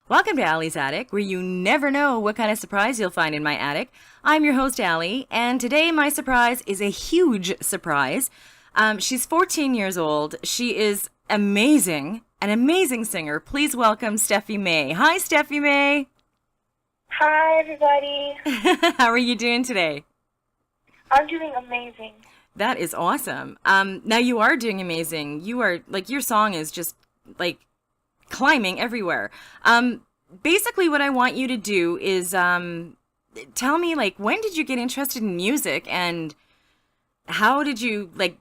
Welcome to Allie's Attic, where you never know what kind of surprise you'll find in my attic. I'm your host, Allie, and today my surprise is a huge surprise. She's 14 years old. She is amazing, an amazing singer. Please welcome Stephy May. Hi, Stephy May. Hi, everybody. How are you doing today? I'm doing amazing. That is awesome. Now you are doing amazing. You are like your song is just like climbing everywhere. Basically, what I want you to do is tell me, like, when did you get interested in music and how did you, like,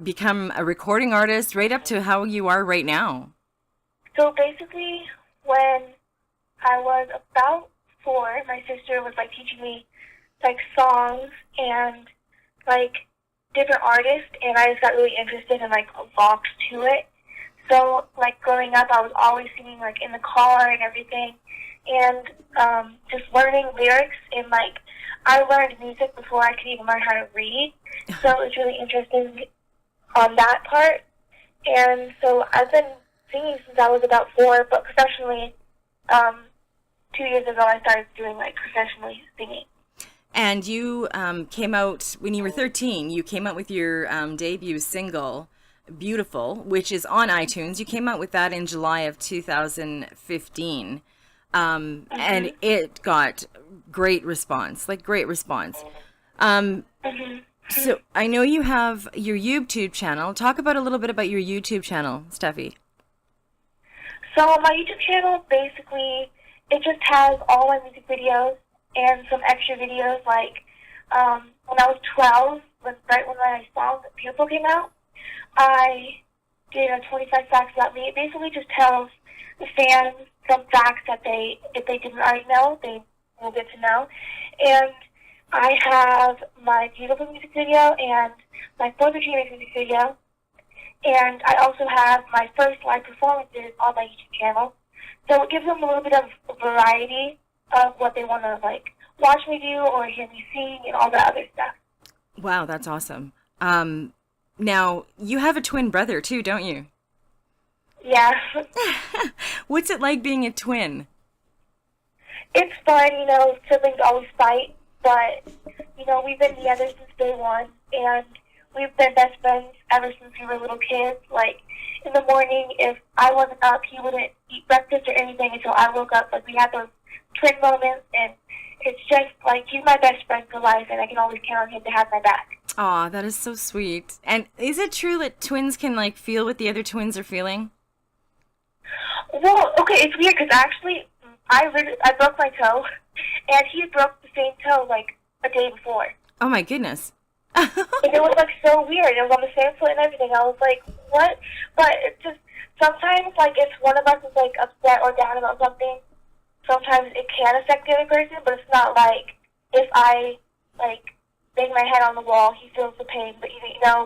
become a recording artist right up to how you are right now? So basically, when I was about 4, my sister was like teaching me like songs and like different artists, and I just got really interested and like locked to it. So like growing up, I was always singing like in the car and everything, and just learning lyrics and like I learned music before I could even learn how to read. So it was really interesting on that part. And so I've been singing since I was about 4, but professionally, 2 years ago I started doing like professionally singing. And you came out when you were 13. You came out with your debut single, Beautiful, which is on iTunes. You came out with that in July of 2015. And it got great response, like great response. Um, so I know you have your YouTube channel. Talk about a little bit about your YouTube channel, Steffi. So my YouTube channel, basically, it just has all my music videos and some extra videos. Like when I was 12, right when my song "Beautiful" came out, I did a 25 facts about me. It basically just tells the fans some facts that if they didn't already know, they will get to know. And I have my Beautiful music video and my For the Dreamers music video. And I also have my first live performances on my YouTube channel. So it gives them a little bit of variety of what they want to like watch me do or hear me sing and all that other stuff. Wow, that's awesome. Now you have a twin brother too, don't you? Yeah. What's it like being a twin? It's fun, siblings always fight, but, we've been together since day one, and we've been best friends ever since we were little kids. Like, in the morning, if I wasn't up, he wouldn't eat breakfast or anything until I woke up. Like, we had those twin moments, and it's just, like, he's my best friend for life, and I can always count on him to have my back. Aw, that is so sweet. And is it true that twins can, like, feel what the other twins are feeling? Well, okay, it's weird, because actually, I broke my toe, and he broke the same toe, like, a day before. Oh my goodness. And it was, like, so weird. It was on the same foot and everything. I was like, what? But it just, sometimes, like, if one of us is, like, upset or down about something, sometimes it can affect the other person, but it's not like if I, like, bang my head on the wall, he feels the pain. But,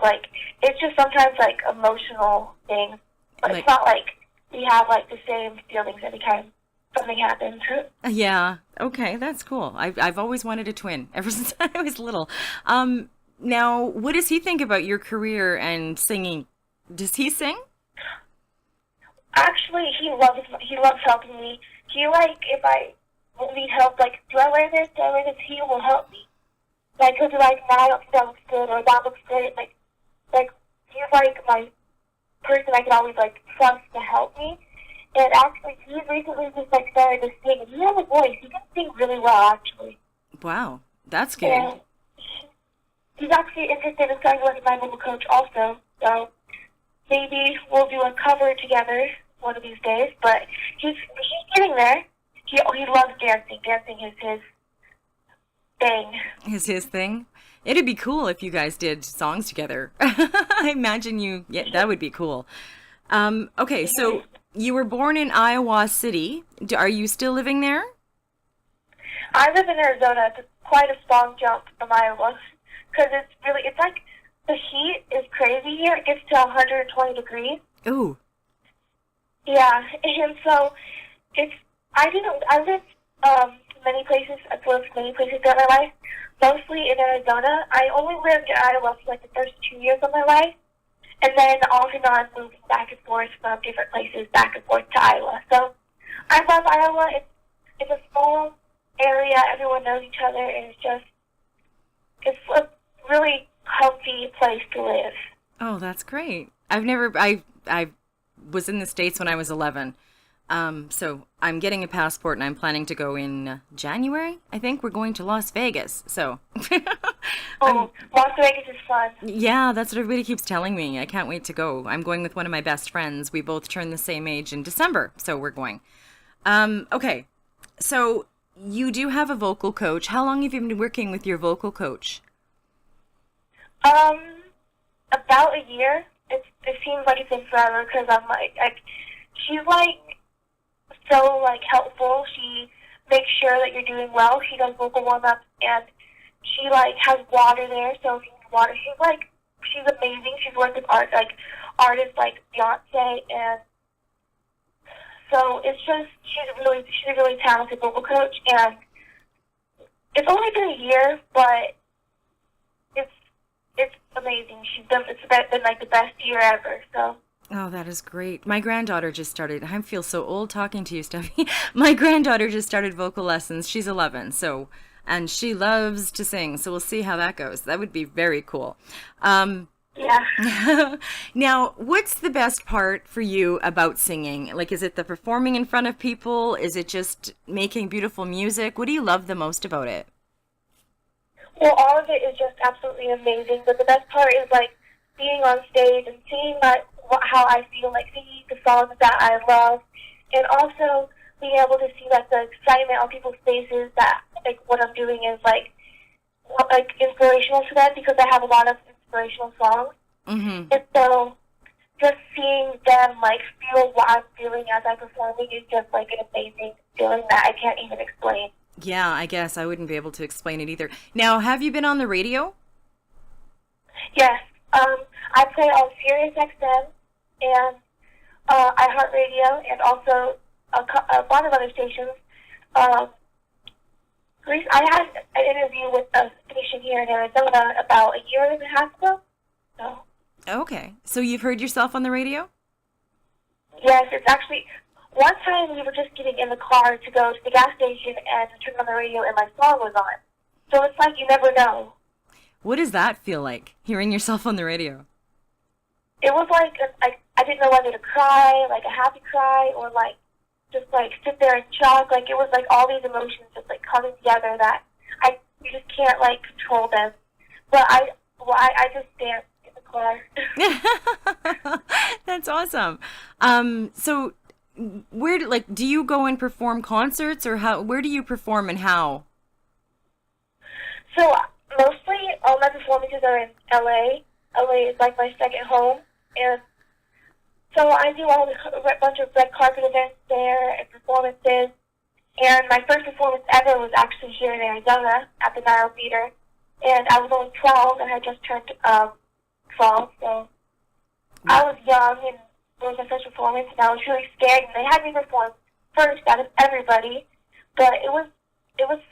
like, it's just sometimes, like, emotional things. But Like, it's not like we have, like, the same feelings every time something happens. yeah. Okay, that's cool. I've always wanted a twin ever since I was little. Now, what does he think about your career and singing? Does he sing? Actually, he loves helping me. He, like, if I need help, like, do I wear this? Do I wear this? He will help me. Like, he'll be like, no, I don't think that looks good, or that looks good. Like, he's, like, my person I can always, like, trust to help me. And actually, he recently just, like, started to sing. And he has a voice. He can sing really well, actually. Wow, that's good. And he's actually interested in starting to work with my vocal coach also. So maybe we'll do a cover together one of these days. But he's getting there. He loves dancing. Dancing is his thing. Is his thing? It'd be cool if you guys did songs together. I imagine yeah, that would be cool. Okay, so you were born in Iowa City. Are you still living there? I live in Arizona. It's quite a strong jump from Iowa because it's like the heat is crazy here. It gets to 120 degrees. Ooh. Yeah, and so I lived many places. I've lived many places throughout my life, mostly in Arizona. I only lived in Iowa for like the first 2 years of my life, and then off and on moving back and forth from different places back and forth to Iowa. So I love Iowa. It's a small area. Everyone knows each other, and it's a really comfy place to live. Oh, that's great. I was in the States when I was 11. So I'm getting a passport and I'm planning to go in January. I think we're going to Las Vegas. So Oh, Las Vegas is fun. yeah, that's what everybody keeps telling me. I can't wait to go. I'm going with one of my best friends. We both turn the same age in December, so we're going. Okay. So you do have a vocal coach. How long have you been working with your vocal coach? Um, about a year. It seems like it's been forever because I'm she's like so like helpful. She makes sure that you're doing well. She does vocal warm-ups and she like has water there, so if you need water, she's amazing. She's worked with artists like Beyonce, and so it's just she's a really talented vocal coach, and it's only been a year, but it's amazing. It's been like the best year ever. So. Oh, that is great. My granddaughter just started. I feel so old talking to you, Steffi. My granddaughter just started vocal lessons. She's 11, and she loves to sing. So we'll see how that goes. That would be very cool. Yeah. Now, what's the best part for you about singing? Like, is it the performing in front of people? Is it just making beautiful music? What do you love the most about it? Well, all of it is just absolutely amazing. But the best part is like being on stage and seeing how I feel, like singing the songs that I love, and also being able to see like the excitement on people's faces that like what I'm doing is like inspirational to them, because I have a lot of inspirational songs. Mm-hmm. And so just seeing them like feel what I'm feeling as I'm performing is just like an amazing feeling that I can't even explain. Yeah, I guess I wouldn't be able to explain it either. Now, have you been on the radio? Yes. I play on Sirius XM and iHeartRadio, and also a lot of other stations. I had an interview with a station here in Arizona about a year and a half ago. So. Okay. So you've heard yourself on the radio? Yes, it's actually, one time we were just getting in the car to go to the gas station and turn on the radio and my song was on. So it's like you never know. What does that feel like, hearing yourself on the radio? It was like I didn't know whether to cry, like a happy cry, or like just like sit there in shock. Like it was like all these emotions just like coming together that you just can't like control them. But I just danced in the car. That's awesome. So do you go and perform concerts, or where do you perform and how? So mostly all my performances are in LA. LA is like my second home, and so I do a bunch of red carpet events there and performances. And my first performance ever was actually here in Arizona at the Nile Theater, and I was only 12 and I just turned 12, so I was young, and it was my first performance, and I was really scared, and they had me perform first out of everybody, but it was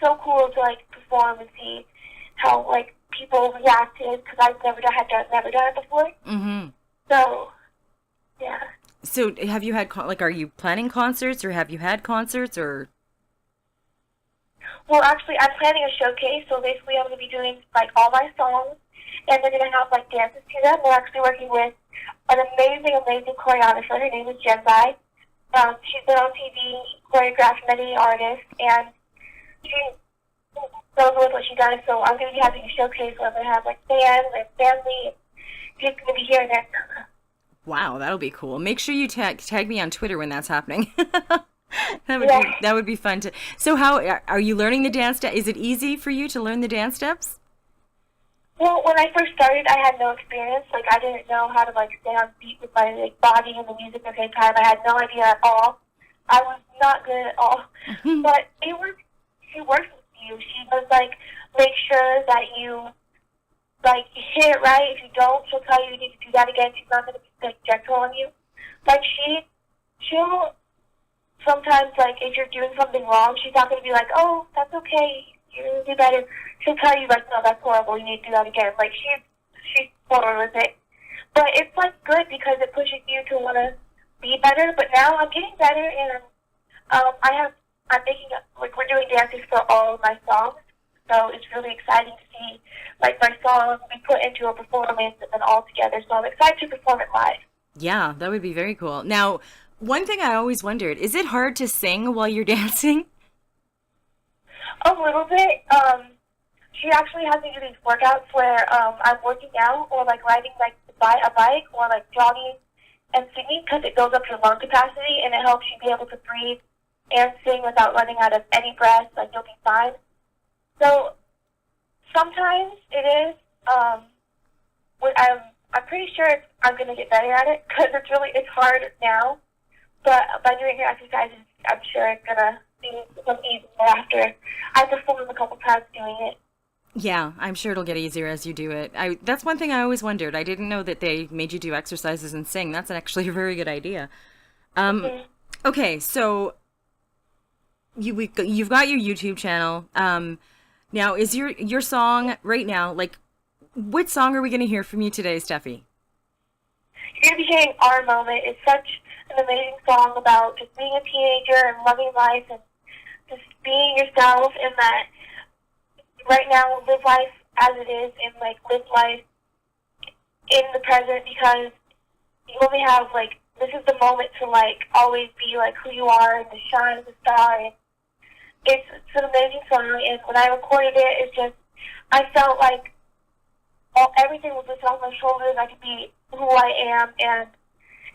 so cool to like perform and see how like people reacted, because I've never done it before. Mm-hmm. So, yeah. So have you had are you planning concerts, or have you had concerts, or? Well, actually, I'm planning a showcase, so basically I'm going to be doing like all my songs, and they're going to have like dances to them. We're actually working with an amazing choreographer. Her name is Jen Bai. She's been on TV, choreographed many artists, and she knows what she does. So I'm going to be having a showcase where I'm going to have like fans and family, and she's going to be here and there. Wow, that'll be cool. Make sure you tag me on Twitter when that's happening. That would be fun to. So how are you learning the dance step? Is it easy for you to learn the dance steps? Well, when I first started, I had no experience. Like, I didn't know how to like stay on beat with my like body and the music at the same time. I had no idea at all. I was not good at all. But she works with you. She does like make sure that you like hit it right. If you don't, she'll tell you need to do that again. She's not going to be like gentle on you. Like she'll sometimes like if you're doing something wrong, she's not going to be like, oh, that's okay, you're going to do better. She'll tell you like, no, that's horrible, you need to do that again. Like she's forward with it. But it's like good because it pushes you to want to be better. But now I'm getting better, and I'm making, like, we're doing dances for all of my songs, so it's really exciting to see, like, my songs be put into a performance and then all together, so I'm excited to perform it live. Yeah, that would be very cool. Now, one thing I always wondered, is it hard to sing while you're dancing? A little bit. She actually has me do these workouts where I'm working out or like riding like a bike or like jogging and singing because it builds up your lung capacity and it helps you be able to breathe and sing without running out of any breath. Like you'll be fine. So sometimes it is. I'm pretty sure I'm gonna get better at it because it's hard now. But by doing your exercises, I'm sure it's gonna be some easier after I performed a couple times doing it. Yeah, I'm sure it'll get easier as you do it. That's one thing I always wondered. I didn't know that they made you do exercises and sing. That's actually a very good idea. Mm-hmm. Okay, so you've got your YouTube channel. Now is your song right now, like, what song are we going to hear from you today, Steffi? You're going to be hearing Our Moment. It's such an amazing song about just being a teenager and loving life and just being yourself, and that right now live life as it is and like live life in the present, because you only have like, this is the moment to like always be like who you are and to shine as a star. And it's an amazing song, and when I recorded it, it's just, I felt like everything was just on my shoulders. I could be who I am, and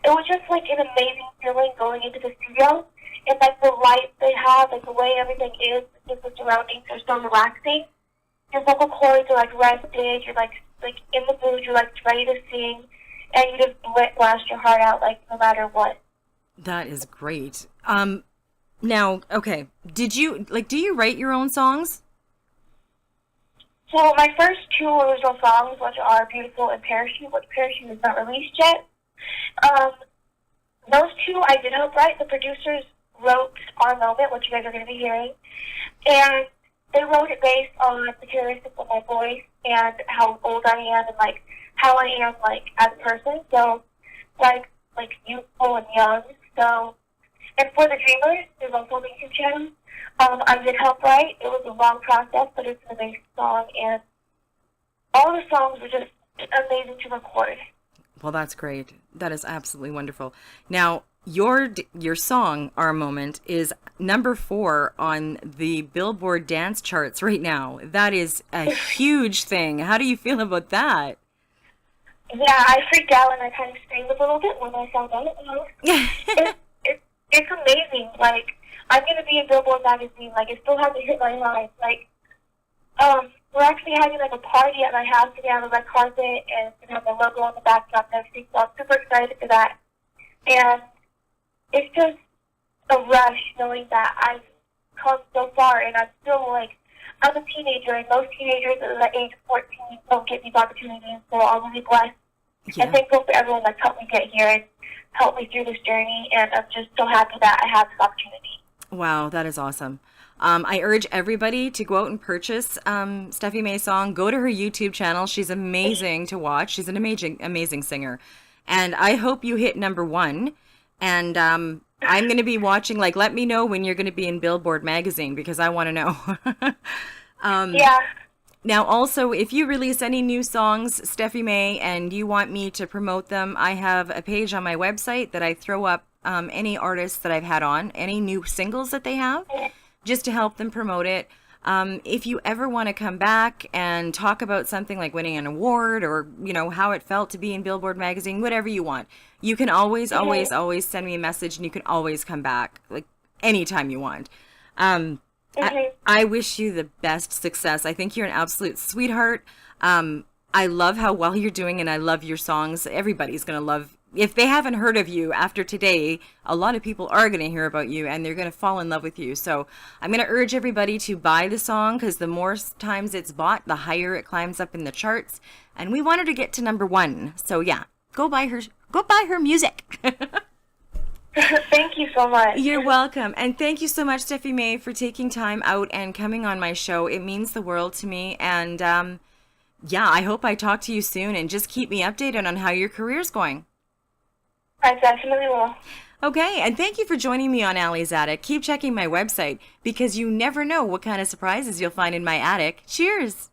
it was just like an amazing feeling going into the studio, and like the light they have, like the way everything is, just the surroundings are so relaxing. Your vocal cords are like rested. You're like in the mood. You're like ready to sing, and you just blast your heart out like no matter what. That is great. Now, okay, do you write your own songs? So my first two original songs, which are Beautiful and Parachute, which Parachute is not released yet, those two I did help write. The producers wrote Our Moment, which you guys are going to be hearing, and they wrote it based on the characteristics of my voice and how old I am and like how I am like as a person. So like youthful and young. So, and for the Dreamers, there's also a YouTube channel. I did help write. It was a long process, but it's an amazing song, and all the songs were just amazing to record. Well, that's great. That is absolutely wonderful. Now, your song, Our Moment, is number 4 on the Billboard dance charts right now. That is a huge thing. How do you feel about that? Yeah, I freaked out and I kind of screamed a little bit when I found out. It's amazing. Like, I'm going to be in Billboard magazine. Like, it still hasn't hit my line. Like, we're actually having, like, a party at my house today on the red carpet, and it's going to have my logo on the backdrop and everything, so I'm super excited for that. And it's just a rush knowing that I've come so far, and I'm still, like, I'm a teenager, and most teenagers at the age of 14 don't get these opportunities, so I'm really blessed. Yeah. And thankful for everyone that's helped me get here and helped me through this journey, and I'm just so happy that I have this opportunity. Wow, that is awesome. I urge everybody to go out and purchase Stefhy May's song. Go to her YouTube channel. She's amazing to watch. She's an amazing singer. And I hope you hit number 1. And I'm going to be watching, like, let me know when you're going to be in Billboard magazine, because I want to know. Yeah. Now, also, if you release any new songs, Stefhy May, and you want me to promote them, I have a page on my website that I throw up any artists that I've had on, any new singles that they have, just to help them promote it. If you ever want to come back and talk about something like winning an award, or, you know, how it felt to be in Billboard magazine, whatever you want, you can always send me a message, and you can always come back, like, anytime you want. I wish you the best success. I think you're an absolute sweetheart. I love how well you're doing, and I love your songs. Everybody's going to love. If they haven't heard of you after today, a lot of people are going to hear about you, and they're going to fall in love with you. So I'm going to urge everybody to buy the song, because the more times it's bought, the higher it climbs up in the charts. And we want her to get to number 1. So yeah, go buy her music. Thank you so much. You're welcome. And thank you so much, Stefhy May, for taking time out and coming on my show. It means the world to me. And yeah, I hope I talk to you soon, and just keep me updated on how your career's going. I definitely will. Okay, and thank you for joining me on Allie's Attic. Keep checking my website because you never know what kind of surprises you'll find in my attic. Cheers!